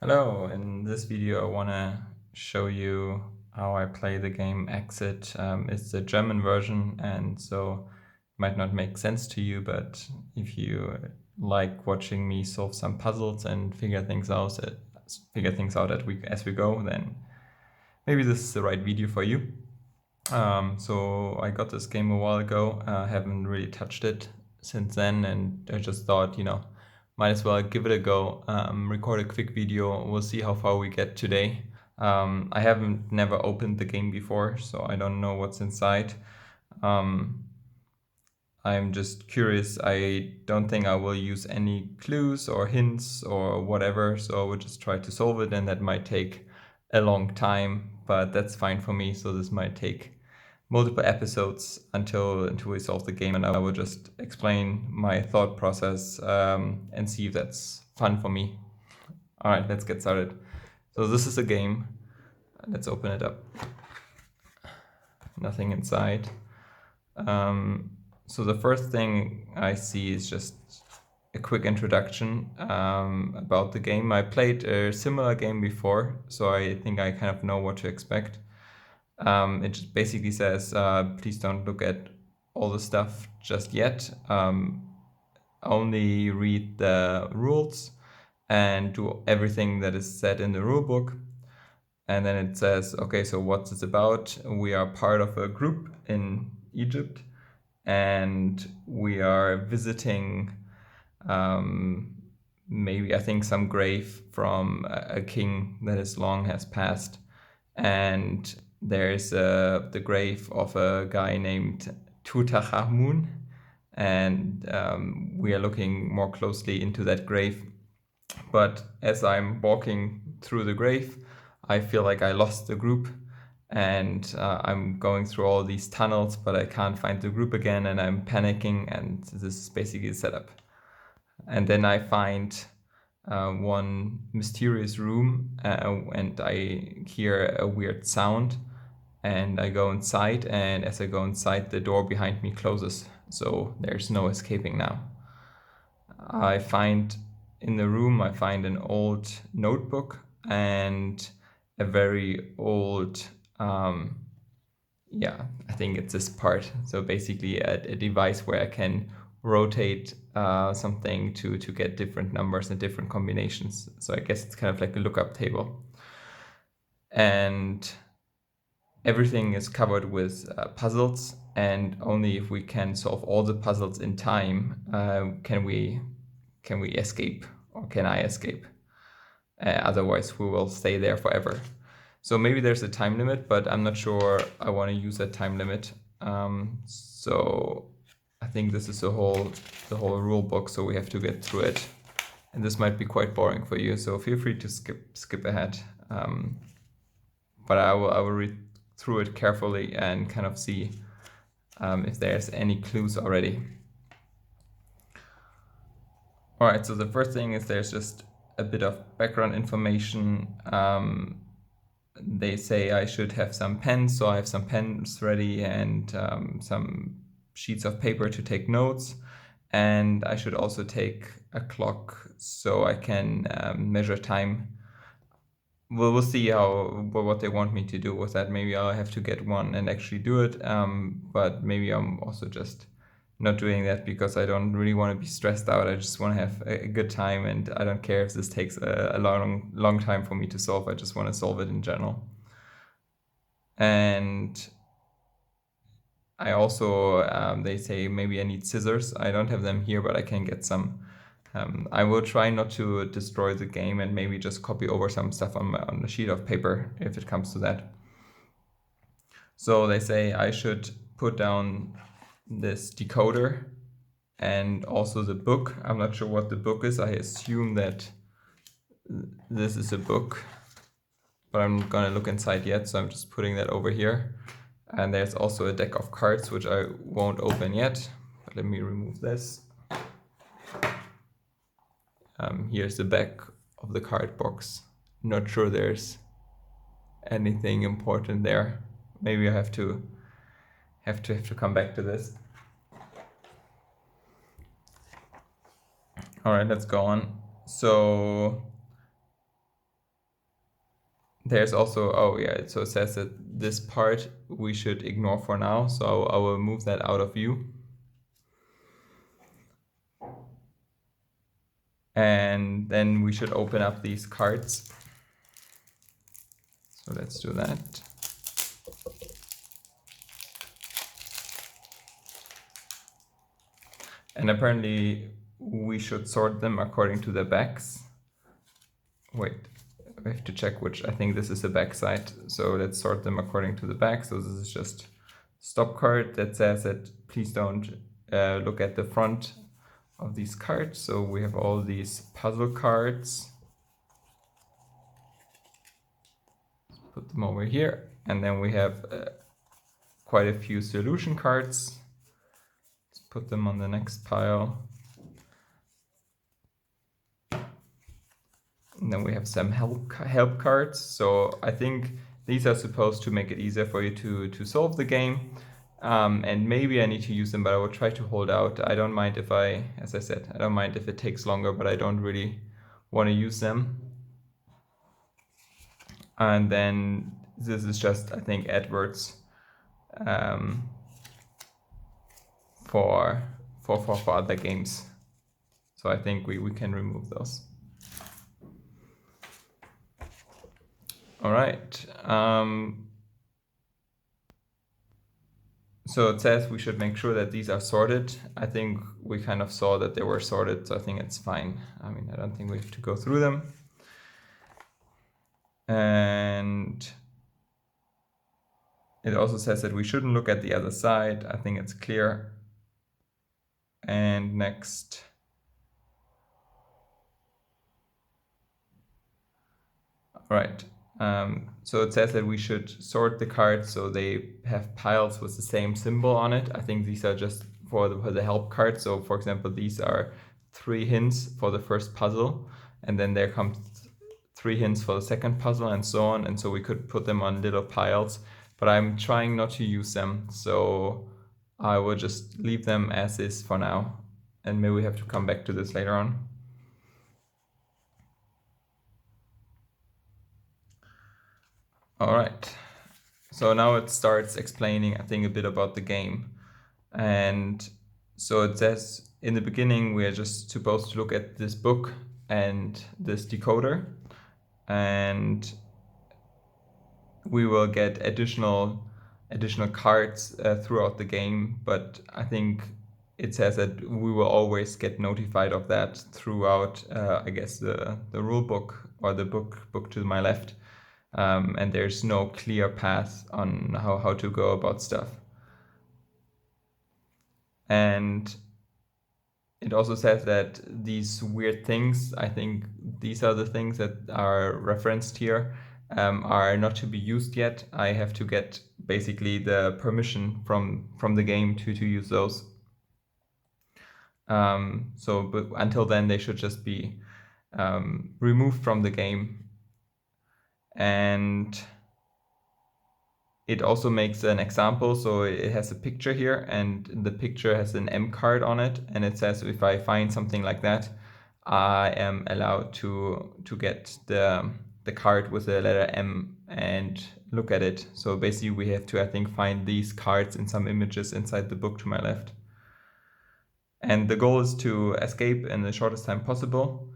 Hello, in this video I want to show you how I play the game Exit. It's the German version, and so it might not make sense to you, but if you like watching me solve some puzzles and figure things out as we go, then maybe this is the right video for you. So I got this game a while ago, haven't really touched it since then, and I just thought, might as well give it a go, record a quick video, we'll see how far we get today. I haven't never opened the game before, so I don't know what's inside. I'm just curious. I don't think I will use any clues or hints or whatever, so I will just try to solve it, and that might take a long time, but that's fine for me. So this might take multiple episodes until we solve the game, and I will just explain my thought process and see if that's fun for me. All right, let's get started. So this is a game. Let's open it up. Nothing inside. So the first thing I see is just a quick introduction about the game. I played a similar game before, so I think I kind of know what to expect. It just basically says, please don't look at all the stuff just yet. Only read the rules and do everything that is said in the rule book. And then it says, okay, so what's this about? We are part of a group in Egypt, and we are visiting maybe I think some grave from a king that is long has passed, and there's the grave of a guy named Tutankhamun, and we are looking more closely into that grave. But as I'm walking through the grave, I feel like I lost the group, and I'm going through all these tunnels, but I can't find the group again, and I'm panicking, and this is basically the setup. And then I find one mysterious room, and I hear a weird sound, and I go inside, and as I go inside, the door behind me closes, so there's no escaping now. In the room, I find an old notebook and a very old, I think it's this part. So basically a device where I can rotate something to get different numbers and different combinations. So I guess it's kind of like a lookup table. And everything is covered with puzzles, and only if we can solve all the puzzles in time can we escape, or can I escape? Otherwise, we will stay there forever. So maybe there's a time limit, but I'm not sure I want to use that time limit. So I think this is the whole rule book, so we have to get through it. And this might be quite boring for you, so feel free to skip ahead. But I will read through it carefully and kind of see if there's any clues already. All right, so the first thing is there's just a bit of background information. They say I should have some pens, so I have some pens ready and some sheets of paper to take notes. And I should also take a clock so I can measure time. We'll see what they want me to do with that. Maybe I'll have to get one and actually do it. But maybe I'm also just not doing that because I don't really want to be stressed out. I just want to have a good time, and I don't care if this takes a long time for me to solve. I just want to solve it in general. And I also, they say maybe I need scissors. I don't have them here, but I can get some. I will try not to destroy the game and maybe just copy over some stuff on a sheet of paper if it comes to that. So they say I should put down this decoder and also the book. I'm not sure what the book is. I assume that this is a book, but I'm not gonna look inside yet, so I'm just putting that over here. And there's also a deck of cards, which I won't open yet. But let me remove this. Here's the back of the card box. Not sure there's anything important there. Maybe I have to come back to this. All right, let's go on. So there's also, oh yeah, so it says that this part we should ignore for now, so I will move that out of view. And then we should open up these cards. So let's do that. And apparently we should sort them according to the backs. Wait, we have to check which. I think this is the back side. So let's sort them according to the back. So this is just stop card that says that please don't look at the front of these cards. So we have all these puzzle cards. Let's put them over here. And then we have quite a few solution cards. Let's put them on the next pile. And then we have some help cards. So I think these are supposed to make it easier for you to solve the game. And maybe I need to use them, but I will try to hold out. I don't mind if as I said, I don't mind if it takes longer, but I don't really want to use them. And then this is just, I think, adverts for other games. So I think we can remove those. All right. So it says we should make sure that these are sorted. I think we kind of saw that they were sorted, so I think it's fine. I mean, I don't think we have to go through them. And it also says that we shouldn't look at the other side. I think it's clear. And next. All right. So it says that we should sort the cards so they have piles with the same symbol on it. I think these are just for the help cards. So for example, these are 3 hints for the first puzzle, and then there comes 3 hints for the second puzzle, and so on. And so we could put them on little piles, but I'm trying not to use them. So I will just leave them as is for now. And maybe we have to come back to this later on. All right, so now it starts explaining, I think, a bit about the game. And so it says in the beginning, we are just supposed to look at this book and this decoder, and we will get additional cards throughout the game. But I think it says that we will always get notified of that throughout, I guess, the rule book or the book to my left. And there's no clear path on how to go about stuff. And it also says that these weird things, I think these are the things that are referenced here, are not to be used yet. I have to get basically the permission from the game to use those. But until then, they should just be removed from the game. And it also makes an example. So it has a picture here, and the picture has an M card on it. And it says if I find something like that, I am allowed to get the card with the letter M and look at it. So basically we have to, I think, find these cards in some images inside the book to my left. And the goal is to escape in the shortest time possible.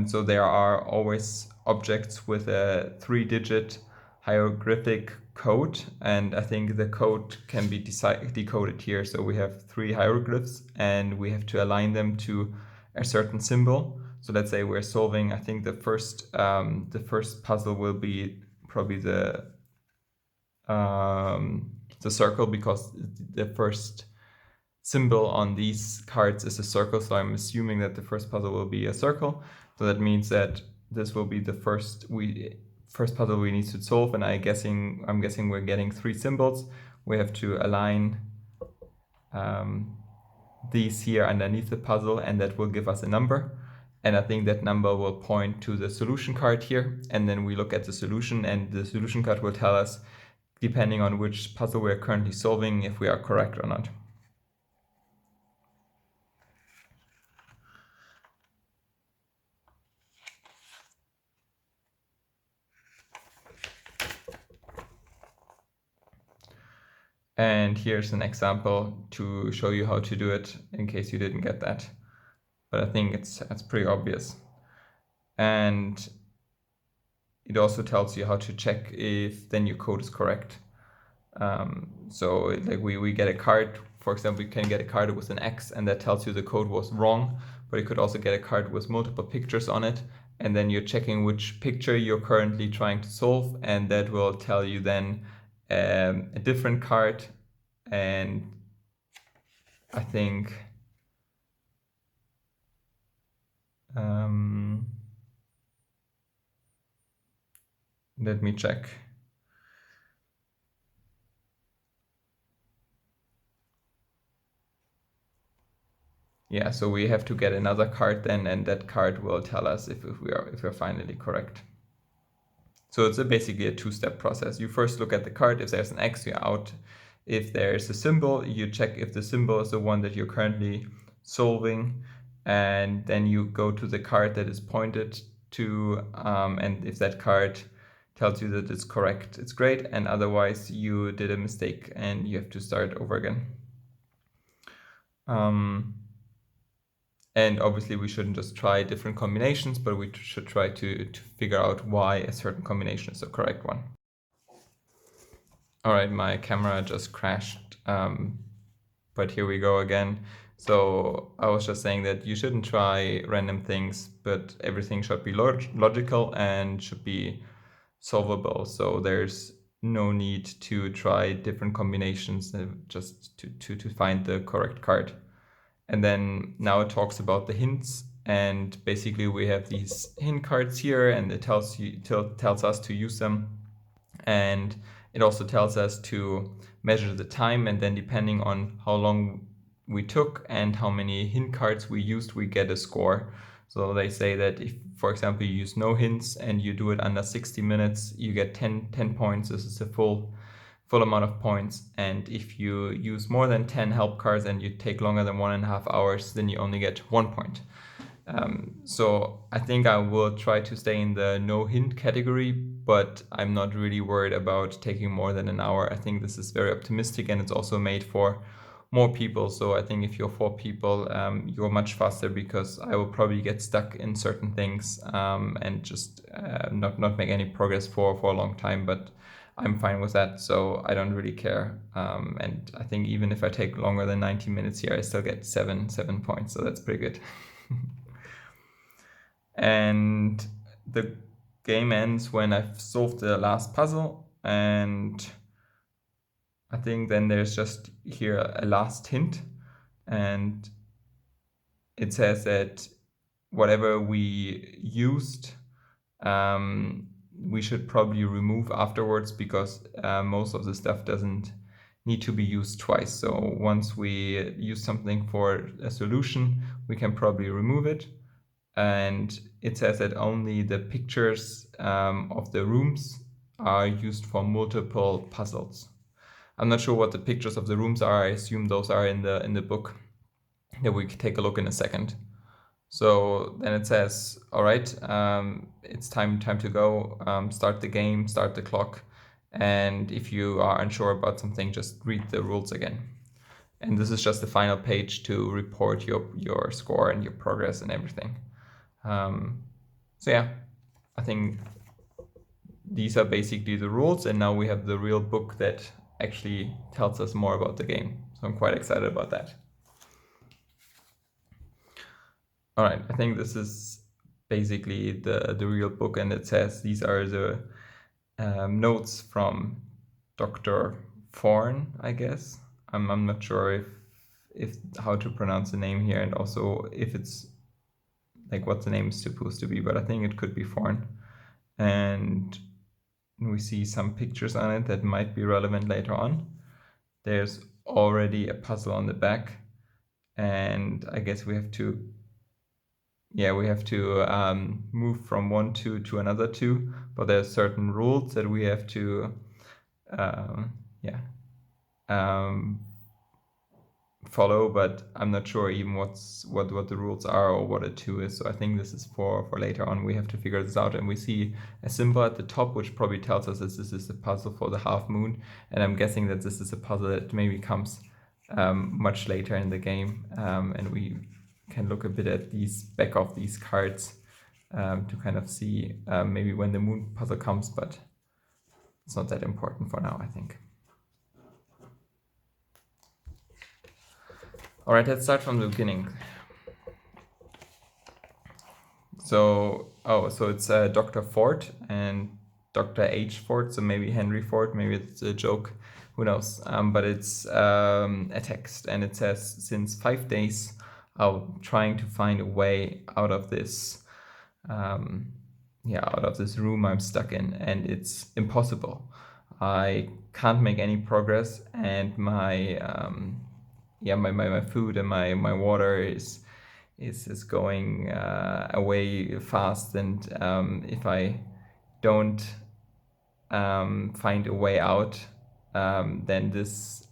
So there are always objects with a 3-digit hieroglyphic code, and I think the code can be decoded here. So we have 3 hieroglyphs, and we have to align them to a certain symbol. So let's say we're solving, I think the first puzzle will be probably the circle, because the first symbol on these cards is a circle. So I'm assuming that the first puzzle will be a circle. So that means that this will be the first puzzle we need to solve, and I'm guessing we're getting 3 symbols. We have to align these here underneath the puzzle, and that will give us a number. And I think that number will point to the solution card here, and then we look at the solution, and the solution card will tell us, depending on which puzzle we're currently solving, if we are correct or not. And here's an example to show you how to do it in case you didn't get that. But I think it's pretty obvious. And it also tells you how to check if then your code is correct. So like we get a card, for example, you can get a card with an X and that tells you the code was wrong, but you could also get a card with multiple pictures on it, and then you're checking which picture you're currently trying to solve, and that will tell you then a different card. And I think let me check. Yeah, so we have to get another card then, and that card will tell us if we're finally correct. So it's basically a two-step process. You first look at the card. If there's an X, you're out. If there's a symbol, you check if the symbol is the one that you're currently solving, and then you go to the card that is pointed to, and if that card tells you that it's correct, it's great, and otherwise you did a mistake and you have to start over again. And obviously we shouldn't just try different combinations, but we should try to figure out why a certain combination is the correct one. All right, my camera just crashed, but here we go again. So I was just saying that you shouldn't try random things, but everything should be logical and should be solvable. So there's no need to try different combinations just to find the correct card. And then now it talks about the hints, and basically we have these hint cards here, and it tells us to use them, and it also tells us to measure the time, and then depending on how long we took and how many hint cards we used, we get a score. So they say that if, for example, you use no hints and you do it under 60 minutes, you get 10 points. This is a full amount of points. And if you use more than 10 help cards and you take longer than 1.5 hours, then you only get 1 point. So I think I will try to stay in the no hint category, but I'm not really worried about taking more than an hour. I think this is very optimistic, and it's also made for more people. So I think if you're 4 people, you're much faster, because I will probably get stuck in certain things and just not make any progress for a long time. But I'm fine with that, so I don't really care. And I think even if I take longer than 90 minutes here, I still get 7 points, so that's pretty good. And the game ends when I've solved the last puzzle, and I think then there's just here a last hint, and it says that whatever we used, we should probably remove afterwards, because most of the stuff doesn't need to be used twice. So once we use something for a solution, we can probably remove it. And it says that only the pictures of the rooms are used for multiple puzzles. I'm not sure what the pictures of the rooms are. I assume those are in the book that we can take a look in a second. So then it says, all right, it's time to go. Start the game, start the clock. And if you are unsure about something, just read the rules again. And this is just the final page to report your score and your progress and everything. So yeah, I think these are basically the rules, and now we have the real book that actually tells us more about the game. So I'm quite excited about that. All right, I think this is basically the real book, and it says these are the notes from Dr. Thorn, I guess. I'm not sure if how to pronounce the name here, and also if it's like what the name is supposed to be, but I think it could be Thorn. And we see some pictures on it that might be relevant later on. There's already a puzzle on the back, and I guess we have to move from one two to another two, but there's certain rules that we have to follow, but I'm not sure even what the rules are or what a 2 is. So I think this is for later on. We have to figure this out, and we see a symbol at the top which probably tells us that this is a puzzle for the half moon, and I'm guessing that this is a puzzle that maybe comes much later in the game, and we can look a bit at these back of these cards to kind of see maybe when the moon puzzle comes, but it's not that important for now, I think. All right, let's start from the beginning. So it's Dr. Ford and Dr. H. Ford, so maybe Henry Ford, maybe it's a joke, who knows? But it's a text, and it says, since 5 days, I'm trying to find a way out of this, out of this room I'm stuck in, and it's impossible. I can't make any progress, and my food and my water is going away fast, and if I don't find a way out, then this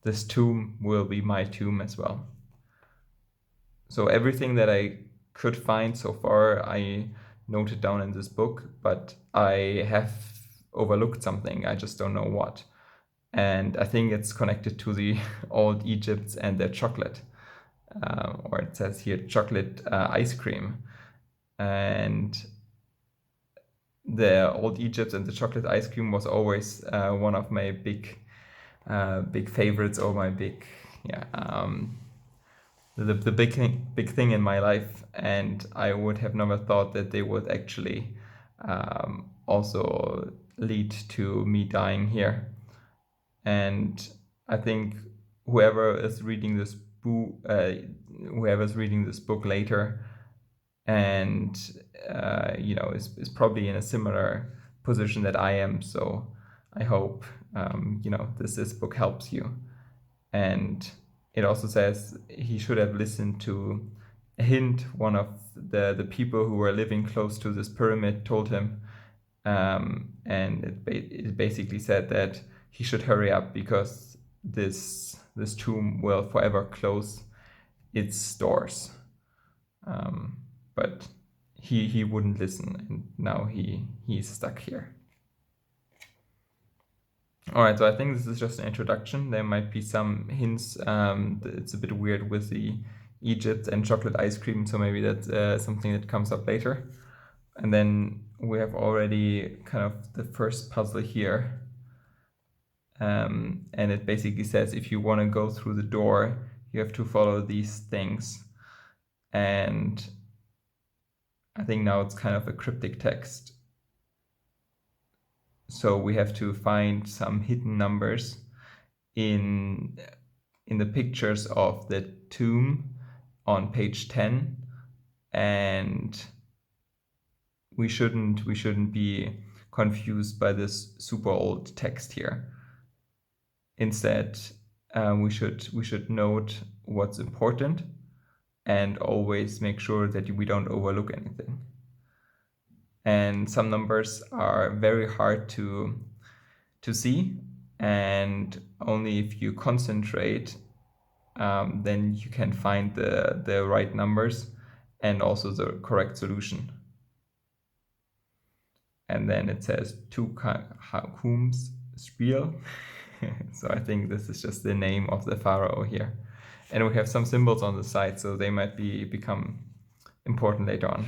this tomb will be my tomb as well. So everything that I could find so far, I noted down in this book, but I have overlooked something. I just don't know what. And I think it's connected to the old Egypts and their chocolate. Or it says here chocolate ice cream. And the old Egypt and the chocolate ice cream was always one of my big favorites, or my big the big thing in my life. And I would have never thought that they would actually also lead to me dying here. And I think whoever's reading this book later, and is probably in a similar position that I am. So I hope this book helps you. And it also says he should have listened to a hint one of the people who were living close to this pyramid told him, and it basically said that he should hurry up, because this tomb will forever close its doors. But he wouldn't listen, and now he's stuck here. All right, so I think this is just an introduction. There might be some hints. It's a bit weird with the Egypt and chocolate ice cream, so maybe that's something that comes up later. And then we have already kind of the first puzzle here. And it basically says if you want to go through the door, you have to follow these things. And I think now it's kind of a cryptic text. So we have to find some hidden numbers in the pictures of the tomb on page 10, and we shouldn't be confused by this super old text here. Instead, we should note what's important and always make sure that we don't overlook anything. And some numbers are very hard to see, and only if you concentrate, then you can find the right numbers and also the correct solution. And then it says Tukhum's Spiel. So I think this is just the name of the pharaoh here. And we have some symbols on the side, so they might become important later on.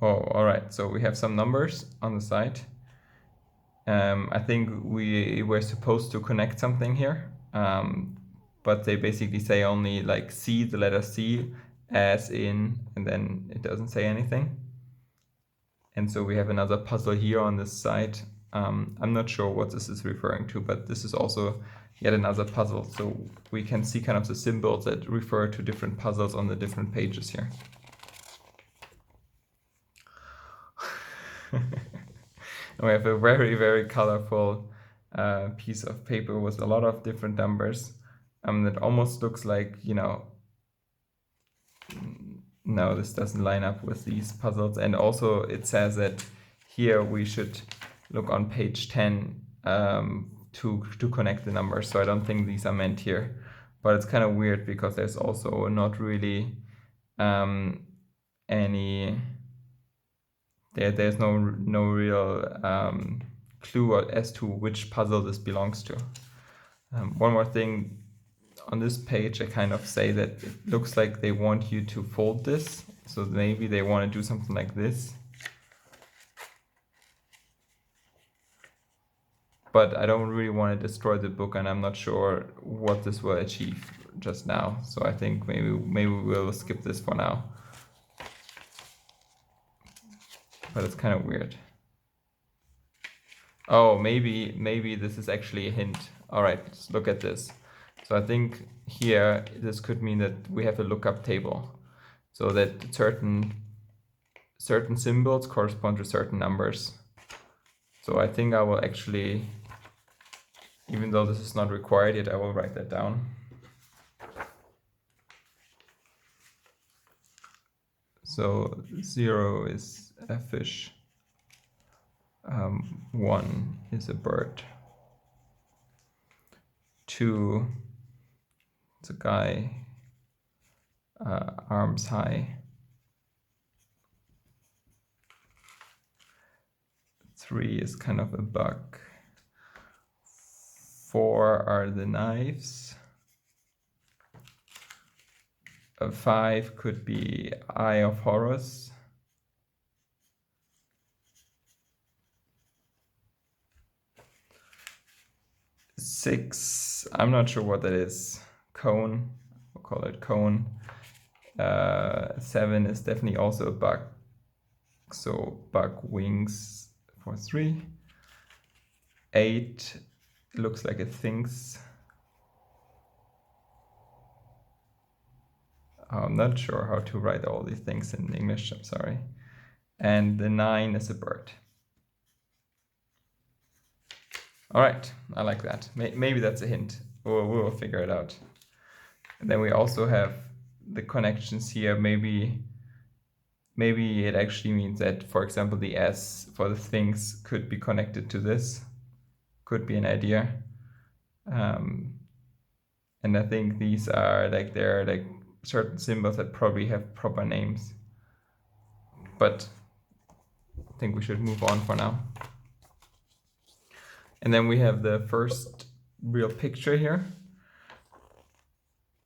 Oh, all right. So we have some numbers on the side. I think we were supposed to connect something here, but they basically say only like C, the letter C, as in, and then it doesn't say anything. And so we have another puzzle here on this side. I'm not sure what this is referring to, but this is also yet another puzzle. So we can see kind of the symbols that refer to different puzzles on the different pages here. We have a very, very colorful piece of paper with a lot of different numbers that almost looks like, no, this doesn't line up with these puzzles. And also it says that here we should look on page 10 to connect the numbers. So I don't think these are meant here. But it's kind of weird because there's also not really there's no real clue as to which puzzle this belongs to. One more thing, on this page I kind of say that it looks like they want you to fold this, so maybe they want to do something like this. But I don't really want to destroy the book, and I'm not sure what this will achieve just now. So I think maybe we'll skip this for now. But it's kind of weird. Oh, maybe this is actually a hint. All right, let's look at this. So I think here this could mean that we have a lookup table, so that certain symbols correspond to certain numbers. So I think I will actually, even though this is not required yet, I will write that down. So 0 is a fish, 1 is a bird, 2, it's a guy, arms high, 3 is kind of a bug, 4 are the knives, 5 could be Eye of Horus, 6, I'm not sure what that is, cone, we'll call it cone. 7 is definitely also a bug, so bug wings for 3. 8 looks like it thinks. I'm not sure how to write all these things in English, I'm sorry. And the 9 is a bird. All right, I like that. Maybe that's a hint. We'll figure it out. And then we also have the connections here. Maybe it actually means that, for example, the S for the things could be connected to this. Could be an idea. And I think these are like, they're like certain symbols that probably have proper names. But I think we should move on for now. And then we have the first real picture here.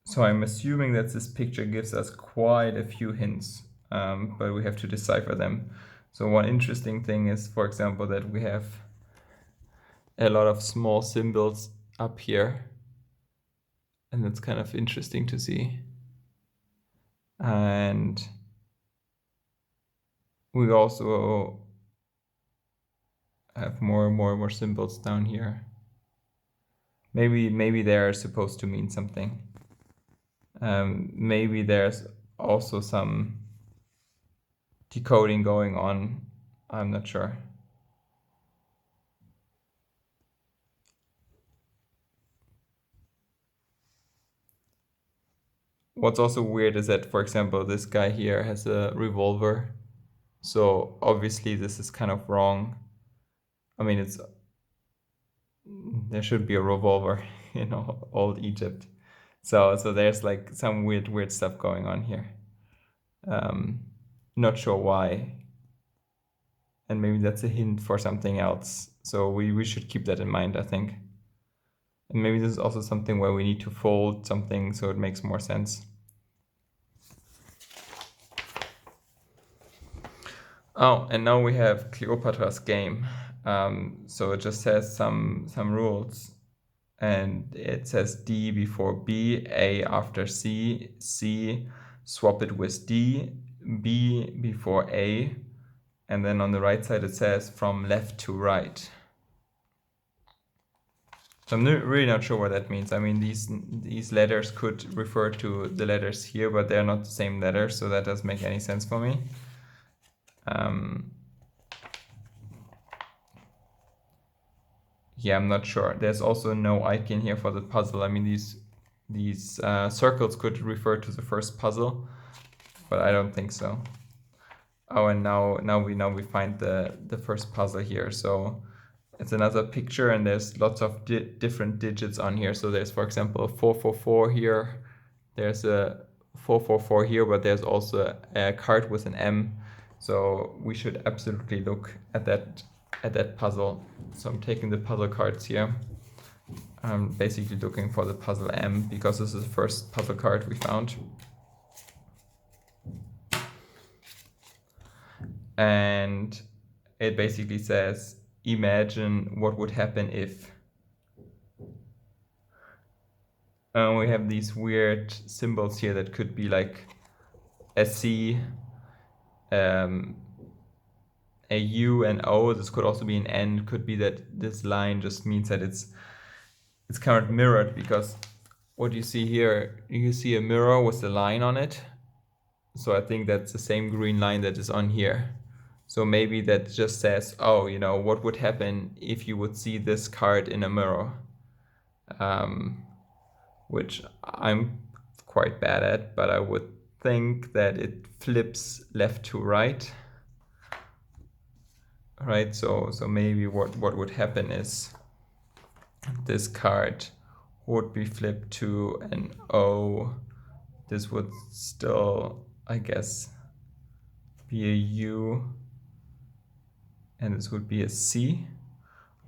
So I'm assuming that this picture gives us quite a few hints, but we have to decipher them. So one interesting thing is, for example, that we have a lot of small symbols up here. And that's kind of interesting to see. And we also have more symbols down here. Maybe they are supposed to mean something. Maybe there's also some decoding going on. I'm not sure. What's also weird is that, for example, this guy here has a revolver. So obviously this is kind of wrong. I mean, there should be a revolver, old Egypt. So there's like some weird stuff going on here. Not sure why. And maybe that's a hint for something else. So we should keep that in mind, I think. And maybe this is also something where we need to fold something so it makes more sense. Oh, and now we have Cleopatra's game. So it just says some rules. And it says D before B, A after C, C, swap it with D, B before A. And then on the right side it says from left to right. So I'm really not sure what that means. I mean, these letters could refer to the letters here, but they're not the same letters, so that doesn't make any sense for me. Yeah, I'm not sure. There's also no icon here for the puzzle. I mean, these circles could refer to the first puzzle, but I don't think so. Oh, and now we find the first puzzle here. So it's another picture, and there's lots of different digits on here. So there's, for example, a 444 here. There's a 444 here, but there's also a card with an M. So we should absolutely look at that puzzle. So I'm taking the puzzle cards here. I'm basically looking for the puzzle M because this is the first puzzle card we found. And it basically says, imagine what would happen if. We have these weird symbols here that could be like a C, a U and O. This could also be an N. Could be that this line just means that it's kind of mirrored, because what you see here, you see a mirror with a line on it. So I think that's the same green line that is on here. So maybe that just says, oh, what would happen if you would see this card in a mirror? Which I'm quite bad at, but I would think that it flips left to right. Right, so maybe what would happen is this card would be flipped to an O. This would still, I guess, be a U. And this would be a C.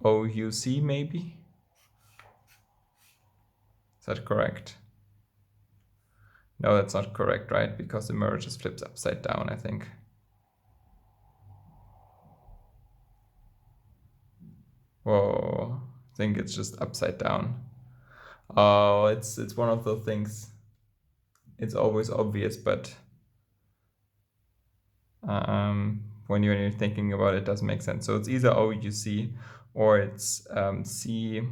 O-U-C maybe? Is that correct? No, that's not correct, right? Because the mirror just flips upside down, I think. Whoa, I think it's just upside down. Oh, it's one of those things. It's always obvious, but when you're thinking about it, it doesn't make sense. So it's either O-U-C or it's C-N-O.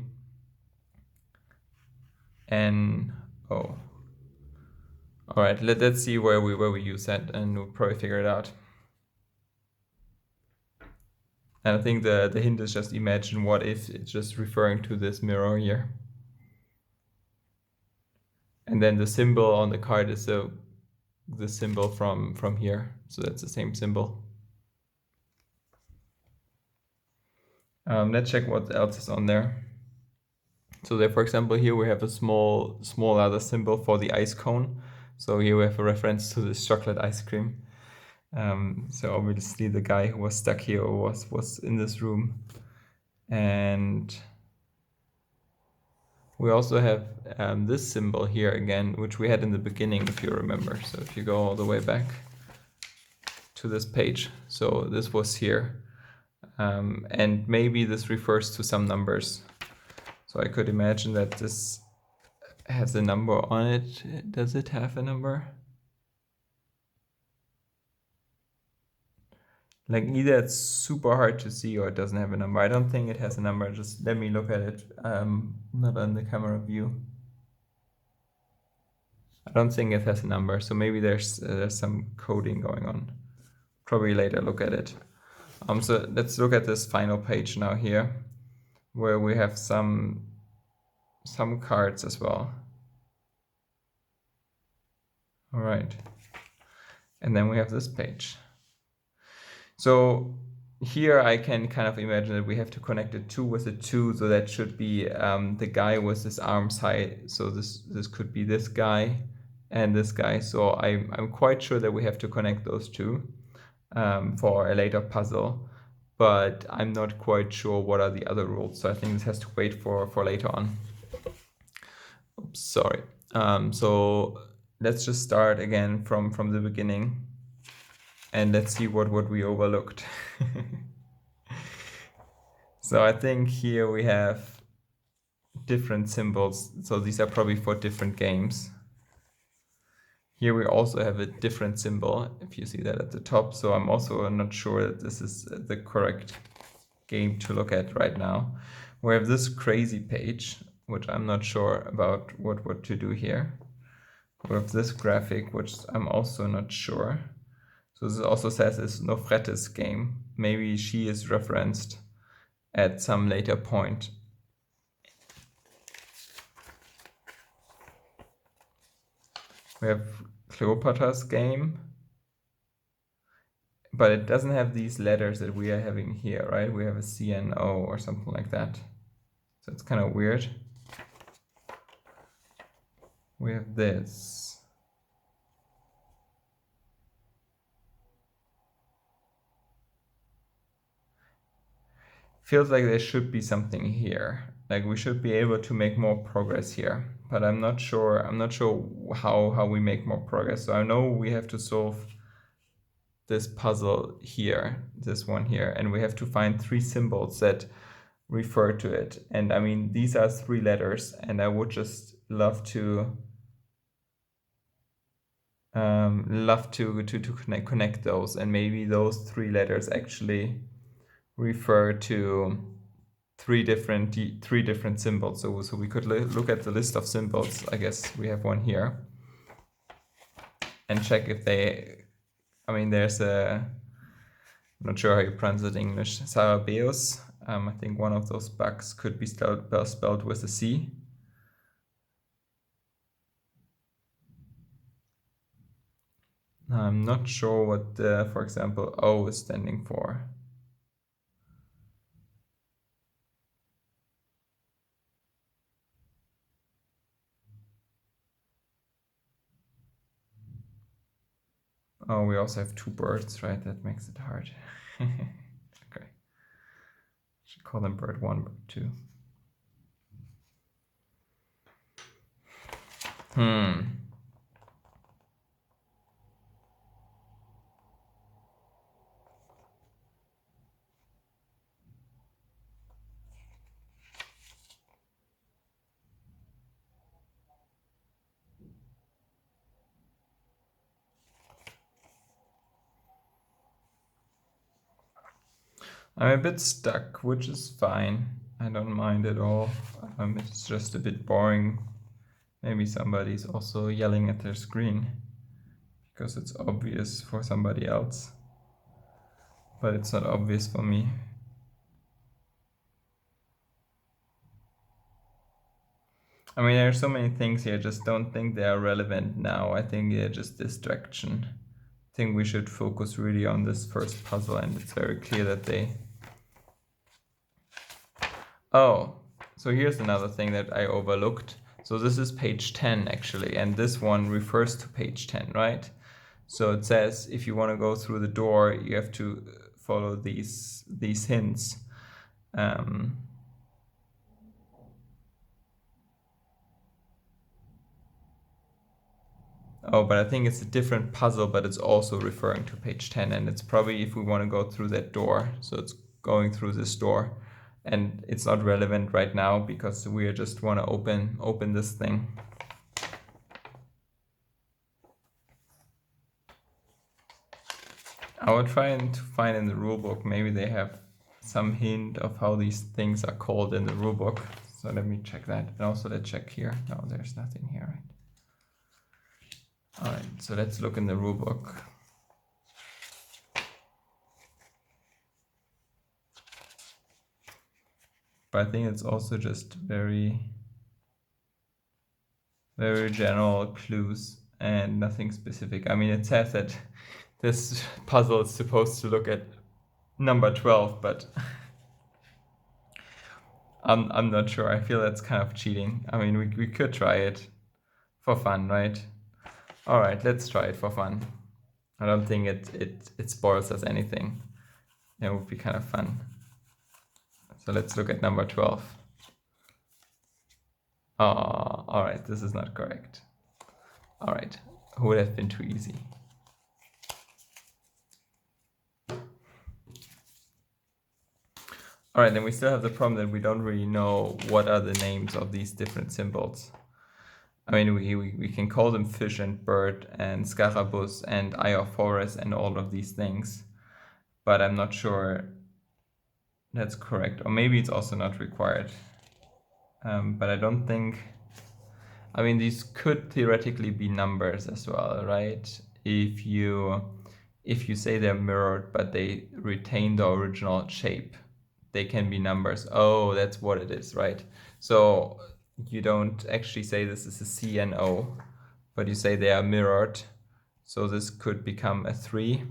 All right, let's see where we use that, and we'll probably figure it out. And I think the hint is just imagine what if it's just referring to this mirror here. And then the symbol on the card is the symbol from here. So that's the same symbol. Let's check what else is on there. So there, for example, here we have a small other symbol for the ice cone. So here we have a reference to this chocolate ice cream. So obviously the guy who was stuck here was in this room. And we also have this symbol here again, which we had in the beginning, if you remember. So if you go all the way back to this page, so this was here. And maybe this refers to some numbers. So I could imagine that this has a number on it. Does it have a number? Like either it's super hard to see or it doesn't have a number. I don't think it has a number. Just let me look at it. Not on the camera view. I don't think it has a number. So maybe there's some coding going on. Probably later look at it. So let's look at this final page now here, where we have some cards as well. All right. And then we have this page. So here I can kind of imagine that we have to connect a 2 with a 2, so that should be the guy with his arms high. So this could be this guy and this guy. So I'm quite sure that we have to connect those two for a later puzzle, but I'm not quite sure what are the other rules. So I think this has to wait for later on. Oops, sorry. So let's just start again from the beginning. And let's see what we overlooked. So I think here we have different symbols. So these are probably for different games. Here we also have a different symbol, if you see that at the top. So I'm also not sure that this is the correct game to look at right now. We have this crazy page, which I'm not sure about what to do here. We have this graphic, which I'm also not sure. So this also says it's Nofrette's game. Maybe she is referenced at some later point. We have Cleopatra's game. but it doesn't have these letters that we are having here, right? We have a C and O or something like that. So it's kind of weird. We have this. Feels like there should be something here. Like we should be able to make more progress here, but I'm not sure. I'm not sure how we make more progress. So I know we have to solve this puzzle here, this one here, and we have to find 3 symbols that refer to it. And I mean, these are 3 letters, and I would just love to connect those, and maybe those 3 letters actually refer to three different symbols. So we could look at the list of symbols. I guess we have one here, and check if they. I mean, there's a. I'm not sure how you pronounce it in English. Sarabeus. I think one of those bugs could be spelled with a C. I'm not sure what, for example, O is standing for. Oh, we also have 2 birds, right? That makes it hard. Okay. Should call them bird 1, bird 2. I'm a bit stuck, which is fine. I don't mind at all. It's just a bit boring. Maybe somebody's also yelling at their screen because it's obvious for somebody else, but it's not obvious for me. I mean, there are so many things here. I just don't think they are relevant now. I think they're just distraction. I think we should focus really on this first puzzle, and it's very clear that they... Oh, so here's another thing that I overlooked. So this is page 10 actually, and this one refers to page 10, right? So it says if you want to go through the door, you have to follow these hints. Oh, but I think it's a different puzzle, but it's also referring to page 10, and it's probably if we want to go through that door. So it's going through this door, and it's not relevant right now because we just want to open this thing. I will try and to find in the rulebook. Maybe they have some hint of how these things are called in the rulebook. So let me check that. And also let's check here. No, there's nothing here, right? All right, so let's look in the rulebook. But I think it's also just very, very general clues and nothing specific. I mean, it says that this puzzle is supposed to look at number 12, but I'm not sure. I feel that's kind of cheating. I mean, we could try it for fun, right? All right, let's try it for fun. I don't think it spoils us anything. It would be kind of fun. So let's look at number 12. Oh, all right, this is not correct. All right, who would have been too easy? All right, then we still have the problem that we don't really know what are the names of these different symbols. I mean, we can call them fish and bird and scarabus and eye of Horus and all of these things, but I'm not sure that's correct. Or maybe it's also not required. But I don't think... I mean, these could theoretically be numbers as well, right? If you say they're mirrored, but they retain the original shape, they can be numbers. Oh, that's what it is, right? So you don't actually say this is a C and O, but you say they are mirrored. So this could become a 3,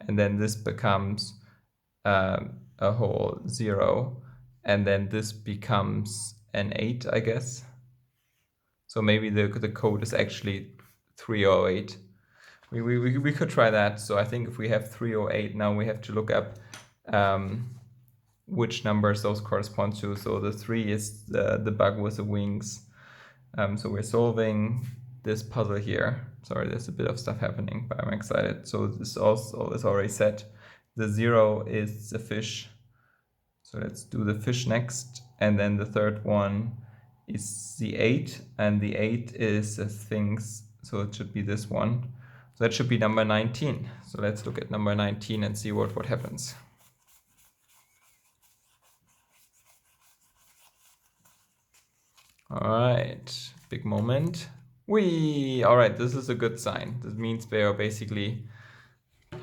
and then this becomes a whole 0, and then this becomes an 8, I guess. So maybe the code is actually 308. We could try that. So I think if we have 308, now we have to look up which numbers those correspond to. So the 3 is the bug with the wings. So we're solving this puzzle here. Sorry, there's a bit of stuff happening, but I'm excited. So this also is already set. The 0 is the fish. So let's do the fish next. And then the third one is the 8. And the 8 is the things. So it should be this one. So that should be number 19. So let's look at number 19 and see what happens. All right, big moment. All right, this is a good sign. This means we are basically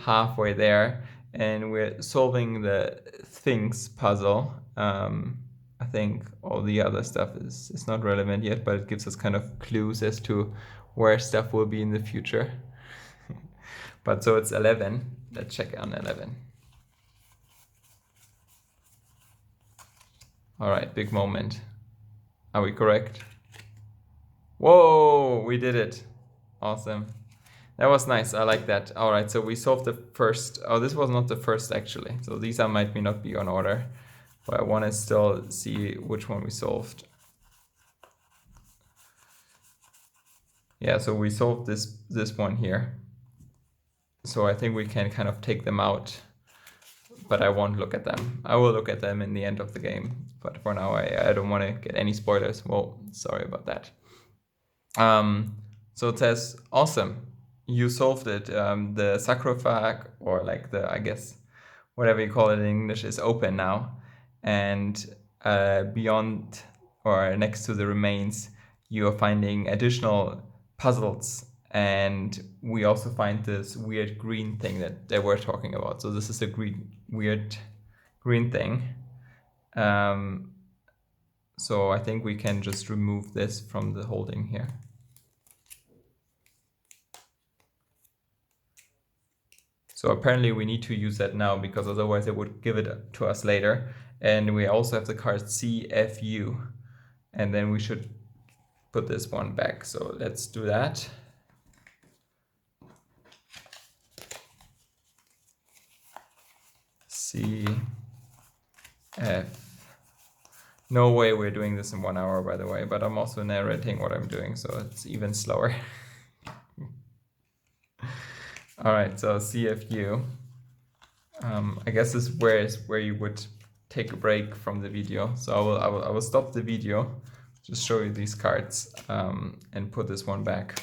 halfway there, and we're solving the things puzzle. I think all the other stuff is not relevant yet, but it gives us kind of clues as to where stuff will be in the future. But so it's 11. Let's check on 11. All right, big moment. Are we correct? Whoa, we did it. Awesome. That was nice. I like that. All right, so we solved the first. Oh, this was not the first actually. So these might not be on order, but I want to still see which one we solved. Yeah, so we solved this one here. So I think we can kind of take them out, but I won't look at them. I will look at them in the end of the game. But for now, I don't want to get any spoilers. Well, sorry about that. So it says, awesome, you solved it. The sarcophagus, or like I guess, whatever you call it in English, is open now. And beyond or next to the remains, you are finding additional puzzles. And we also find this weird green thing that they were talking about. So this is a weird green thing. So I think we can just remove this from the holding here. So apparently we need to use that now, because otherwise it would give it to us later. And we also have the card CFU. And then we should put this one back. So let's do that. CF. No way we're doing this in 1 hour, by the way, but I'm also narrating what I'm doing, so it's even slower. All right, so CFU. I guess this is where you would take a break from the video. So I will stop the video, just show you these cards, and put this one back.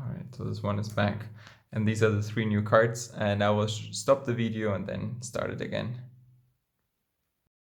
All right, so this one is back. And these are the 3 new cards, and I will stop the video and then start it again.